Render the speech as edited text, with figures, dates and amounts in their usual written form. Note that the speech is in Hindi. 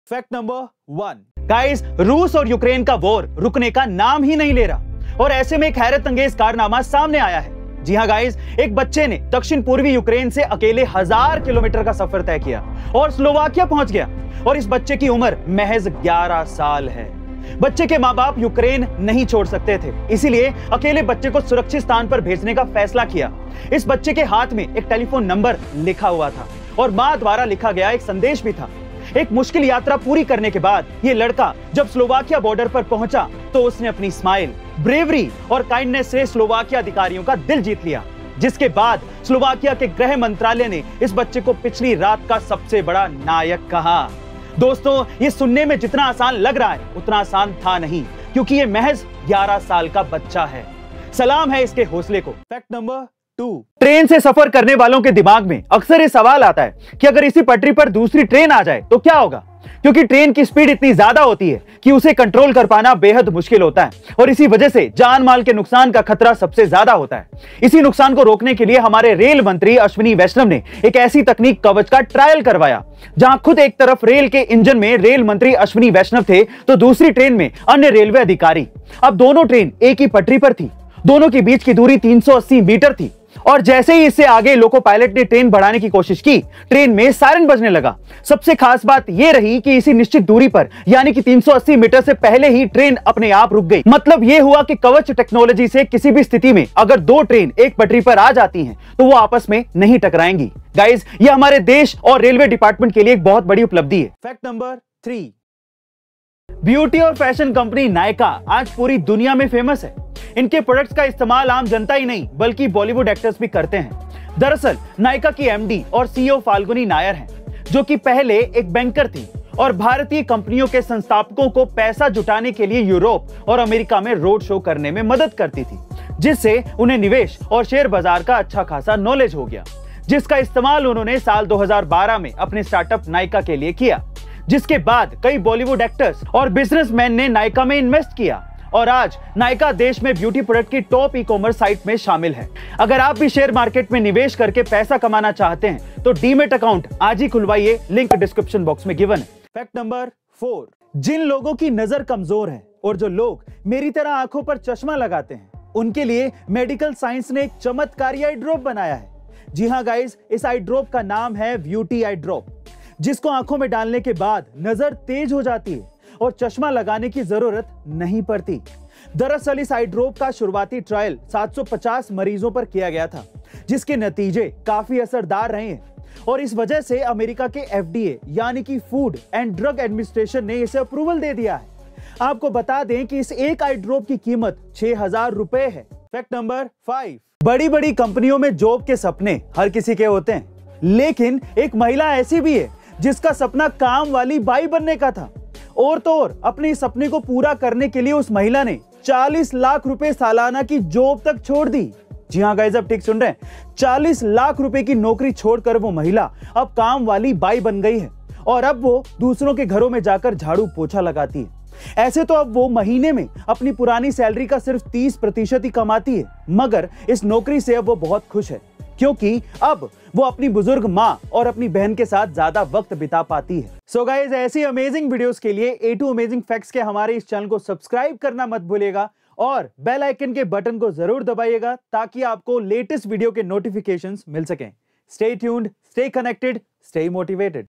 फैक्ट नंबर 1, गाइस, रूस और यूक्रेन का वॉर रुकने का नाम ही नहीं ले रहा और ऐसे में एक हैरत अंगेज कारनामा सामने आया है। जी हां गाइस, एक बच्चे ने दक्षिण पूर्वी यूक्रेन से अकेले 1000 किलोमीटर का सफर तय किया और स्लोवाकिया पहुंच गया और इस बच्चे की उम्र महज 11 साल है। बच्चे के माँ बाप यूक्रेन नहीं छोड़ सकते थे, इसीलिए अकेले बच्चे को सुरक्षित स्थान पर भेजने का फैसला किया। इस बच्चे के हाथ में एक टेलीफोन नंबर लिखा हुआ था और माँ द्वारा लिखा गया एक संदेश भी था। एक मुश्किल यात्रा पूरी करने के बाद ये लड़का जब स्लोवाकिया बॉर्डर पर पहुंचा तो उसने अपनी स्माइल, ब्रेवरी और काइंडनेस से स्लोवाकिया अधिकारियों का दिल जीत लिया, जिसके बाद स्लोवाकिया के गृह मंत्रालय ने इस बच्चे को पिछली रात का सबसे बड़ा नायक कहा। दोस्तों, ये सुनने में जितना आसान लग रहा है उतना आसान था नहीं, क्योंकि ये महज 11 साल का बच्चा है। सलाम है इसके हौसले को। फैक्ट नंबर 2, ट्रेन से सफर करने वालों के दिमाग में अक्सर ये सवाल आता है कि अगर इसी पटरी पर दूसरी ट्रेन आ जाए तो क्या होगा, क्योंकि ट्रेन की स्पीड इतनी ज्यादा होती है कि उसे कंट्रोल कर पाना बेहद मुश्किल होता है और इसी वजह से जान माल के नुकसान का खतरा सबसे ज्यादा होता है। इसी नुकसान को रोकने के लिए हमारे रेल मंत्री अश्विनी वैष्णव ने एक ऐसी तकनीक कवच का ट्रायल करवाया, जहां खुद एक तरफ रेल के इंजन में रेल मंत्री अश्विनी वैष्णव थे तो दूसरी ट्रेन में अन्य रेलवे अधिकारी। अब दोनों ट्रेन एक ही पटरी पर थी, दोनों के बीच की दूरी 380 मीटर थी और जैसे ही इससे आगे लोको पायलट ने ट्रेन बढ़ाने की कोशिश की, ट्रेन में सायरन बजने लगा। सबसे खास बात यह रही कि इसी निश्चित दूरी पर यानी कि 380 मीटर से पहले ही ट्रेन अपने आप रुक गई। मतलब यह हुआ कि कवच टेक्नोलॉजी से किसी भी स्थिति में अगर दो ट्रेन एक पटरी पर आ जाती हैं तो वो आपस में नहीं टकराएंगी। गाइस, ये हमारे देश और रेलवे डिपार्टमेंट के लिए एक बहुत बड़ी उपलब्धि है। फैक्ट नंबर 3, ब्यूटी और फैशन कंपनी नायका आज पूरी दुनिया में फेमस है। इनके प्रोडक्ट्स का इस्तेमाल आम जनता ही नहीं बल्कि बॉलीवुड एक्टर्स भी करते हैं। दरअसल नायका की एमडी और सीईओ फाल्गुनी नायर हैं, जो कि पहले एक बैंकर थी और भारतीय कंपनियों के संस्थापकों को पैसा जुटाने के लिए यूरोप और अमेरिका में रोड शो करने में मदद करती थी, जिससे उन्हें निवेश और शेयर बाजार का अच्छा खासा नॉलेज हो गया, जिसका इस्तेमाल उन्होंने साल 2012 में अपने स्टार्टअप नायका के लिए किया। जिसके बाद कई बॉलीवुड एक्टर्स और बिजनेसमैन ने नायका में इन्वेस्ट किया और आज नायका देश में ब्यूटी प्रोडक्ट की टॉप ई कॉमर्स साइट में शामिल है। अगर आप भी शेयर मार्केट में निवेश करके पैसा कमाना चाहते हैं तो डीमेट अकाउंट आज ही खुलवाइए, लिंक डिस्क्रिप्शन बॉक्स में गिवन है। फैक्ट नंबर 4, जिन लोगों की नजर कमजोर है और जो लोग मेरी तरह आंखों पर चश्मा लगाते हैं, उनके लिए मेडिकल साइंस ने एक चमत्कारी आई ड्रॉप बनाया है। जी हाँ गाइस, इस आई ड्रॉप का नाम है ब्यूटी आई ड्रॉप, जिसको आंखों में डालने के बाद नजर तेज हो जाती है और चश्मा लगाने की जरूरत नहीं पड़ती। दरअसल इस आई ड्रॉप का शुरुआती ट्रायल 750 मरीजों पर किया गया था, जिसके नतीजे काफी असरदार रहे हैं और इस वजह से अमेरिका के एफडीए यानी कि फूड एंड ड्रग एडमिनिस्ट्रेशन ने इसे अप्रूवल दे दिया है। आपको बता दें कि इस एक आई ड्रॉप की कीमत 6000 रुपए है। फैक्ट नंबर 5, बड़ी बड़ी कंपनियों में जॉब के सपने हर किसी के होते हैं, लेकिन एक महिला ऐसी भी है जिसका सपना काम वाली बाई बनने का था। और तो और अपने इस सपने को पूरा करने के लिए उस महिला ने 40 लाख रुपए सालाना की जॉब तक छोड़ दी। जी हाँ गाइस, आप ठीक सुन रहे हैं, 40 लाख रुपए की नौकरी छोड़कर वो महिला अब काम वाली बाई बन गई है और अब वो दूसरों के घरों में जाकर झाड़ू पोछा लगाती है। ऐसे तो अब वो महीने में अपनी पुरानी सैलरी का सिर्फ 30% ही कमाती है, मगर इस नौकरी से अब वो बहुत खुश है, क्योंकि अब वो अपनी बुजुर्ग माँ और अपनी बहन के साथ ज्यादा वक्त बिता पाती है। सो गाइस, ऐसी अमेजिंग वीडियोस के लिए A2 अमेजिंग फैक्ट्स के हमारे इस चैनल को सब्सक्राइब करना मत भूलिएगा और बेल आइकन के बटन को जरूर दबाइएगा ताकि आपको लेटेस्ट वीडियो के नोटिफिकेशंस मिल सकें। Stay tuned, stay connected, stay motivated.